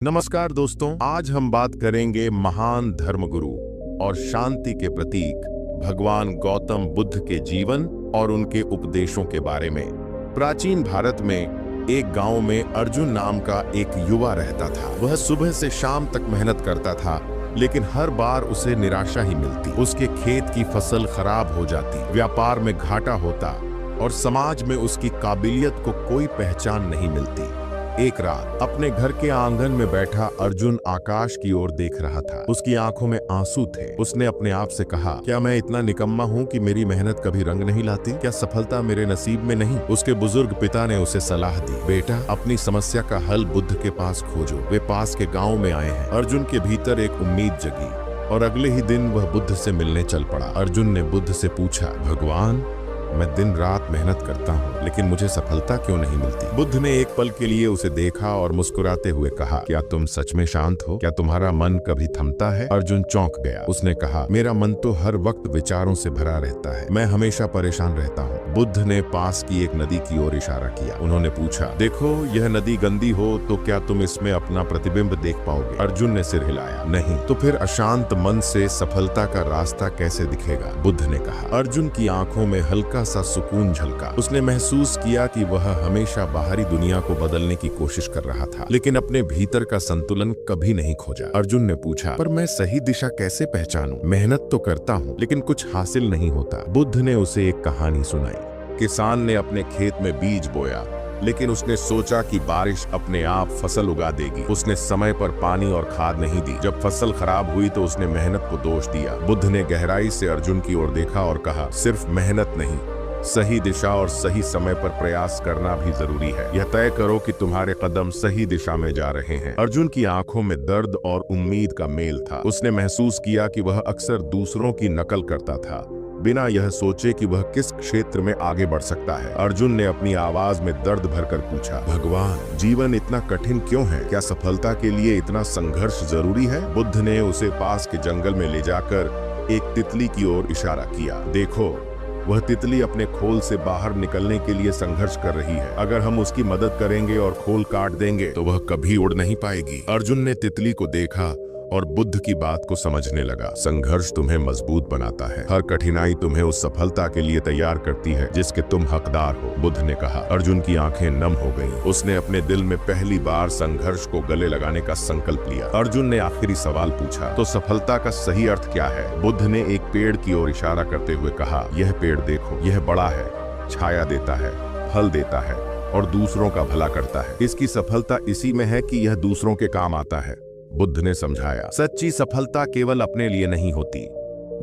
नमस्कार दोस्तों, आज हम बात करेंगे महान धर्मगुरु और शांति के प्रतीक भगवान गौतम बुद्ध के जीवन और उनके उपदेशों के बारे में। प्राचीन भारत में एक गांव में अर्जुन नाम का एक युवा रहता था। वह सुबह से शाम तक मेहनत करता था, लेकिन हर बार उसे निराशा ही मिलती। उसके खेत की फसल खराब हो जाती, व्यापार में घाटा होता और समाज में उसकी काबिलियत को कोई पहचान नहीं मिलती। एक रात अपने घर के आंगन में बैठा अर्जुन आकाश की ओर देख रहा था। उसकी आंखों में आंसू थे। उसने अपने आप से कहा, क्या मैं इतना निकम्मा हूँ कि मेरी मेहनत कभी रंग नहीं लाती? क्या सफलता मेरे नसीब में नहीं? उसके बुजुर्ग पिता ने उसे सलाह दी, बेटा अपनी समस्या का हल बुद्ध के पास खोजो। वे पास के गाँव में आए हैं। अर्जुन के भीतर एक उम्मीद जगी और अगले ही दिन वह बुद्ध से मिलने चल पड़ा। अर्जुन ने बुद्ध से पूछा, भगवान मैं दिन रात मेहनत करता हूँ, लेकिन मुझे सफलता क्यों नहीं मिलती? बुद्ध ने एक पल के लिए उसे देखा और मुस्कुराते हुए कहा, क्या तुम सच में शांत हो? क्या तुम्हारा मन कभी थमता है? अर्जुन चौंक गया। उसने कहा, मेरा मन तो हर वक्त विचारों से भरा रहता है। मैं हमेशा परेशान रहता हूँ। बुद्ध ने पास की एक नदी की ओर इशारा किया। उन्होंने पूछा, देखो यह नदी गंदी हो तो क्या तुम इसमें अपना प्रतिबिंब देख पाओगे? अर्जुन ने सिर हिलाया, नहीं। तो फिर अशांत मन से सफलता का रास्ता कैसे दिखेगा? बुद्ध ने कहा। अर्जुन की आंखों में हल्का सा सुकून झलका। उसने महसूस किया कि वह हमेशा बाहरी दुनिया को बदलने की कोशिश कर रहा था, लेकिन अपने भीतर का संतुलन कभी नहीं खोजा। अर्जुन ने पूछा, पर मैं सही दिशा कैसे पहचानूं? मेहनत तो करता हूं, लेकिन कुछ हासिल नहीं होता। बुद्ध ने उसे एक कहानी सुनाई। किसान ने अपने खेत में बीज बोया, लेकिन उसने सोचा कि बारिश अपने आप फसल उगा देगी। उसने समय पर पानी और खाद नहीं दी। जब फसल खराब हुई तो उसने मेहनत को दोष दिया। बुद्ध ने गहराई से अर्जुन की ओर देखा और कहा, सिर्फ मेहनत नहीं, सही दिशा और सही समय पर प्रयास करना भी जरूरी है। यह तय करो कि तुम्हारे कदम सही दिशा में जा रहे हैं। अर्जुन की आंखों में दर्द और उम्मीद का मेल था। उसने महसूस किया कि वह अक्सर दूसरों की नकल करता था, बिना यह सोचे कि वह किस क्षेत्र में आगे बढ़ सकता है। अर्जुन ने अपनी आवाज में दर्द भरकर पूछा, भगवान जीवन इतना कठिन क्यों है? क्या सफलता के लिए इतना संघर्ष जरूरी है? बुद्ध ने उसे पास के जंगल में ले जाकर एक तितली की ओर इशारा किया। देखो, वह तितली अपने खोल से बाहर निकलने के लिए संघर्ष कर रही है। अगर हम उसकी मदद करेंगे और खोल काट देंगे तो वह कभी उड़ नहीं पाएगी। अर्जुन ने तितली को देखा और बुद्ध की बात को समझने लगा। संघर्ष तुम्हें मजबूत बनाता है। हर कठिनाई तुम्हें उस सफलता के लिए तैयार करती है जिसके तुम हकदार हो, बुद्ध ने कहा। अर्जुन की आंखें नम हो गईं। उसने अपने दिल में पहली बार संघर्ष को गले लगाने का संकल्प लिया। अर्जुन ने आखिरी सवाल पूछा, तो सफलता का सही अर्थ क्या है? बुद्ध ने एक पेड़ की ओर इशारा करते हुए कहा, यह पेड़ देखो, यह बड़ा है, छाया देता है, फल देता है और दूसरों का भला करता है। इसकी सफलता इसी में है कि यह दूसरों के काम आता है। बुद्ध ने समझाया, सच्ची सफलता केवल अपने लिए नहीं होती।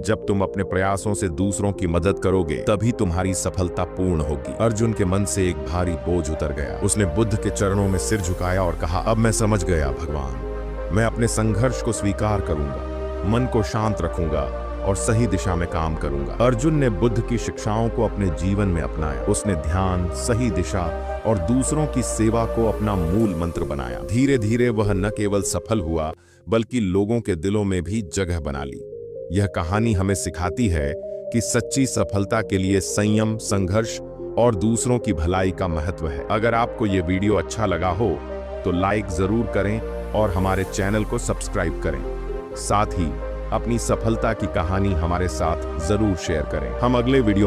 जब तुम अपने प्रयासों से दूसरों की मदद करोगे तभी तुम्हारी सफलता पूर्ण होगी। अर्जुन के मन से एक भारी बोझ उतर गया। उसने बुद्ध के चरणों में सिर झुकाया और कहा, अब मैं समझ गया भगवान। मैं अपने संघर्ष को स्वीकार करूंगा, मन को शांत रखूंगा और सही दिशा में काम करूंगा। अर्जुन ने बुद्ध की शिक्षाओं को अपने जीवन में अपनाया। उसने ध्यान, सही दिशा और दूसरों की सेवा को अपना मूल मंत्र बनाया। धीरे धीरे वह न केवल सफल हुआ बल्कि लोगों के दिलों में भी जगह बना ली। यह कहानी हमें सिखाती है कि सच्ची सफलता के लिए संयम, संघर्ष और दूसरों की भलाई का महत्व है। अगर आपको ये वीडियो अच्छा लगा हो तो लाइक जरूर करें और हमारे चैनल को सब्सक्राइब करें। साथ ही अपनी सफलता की कहानी हमारे साथ जरूर शेयर करें। हम अगले वीडियो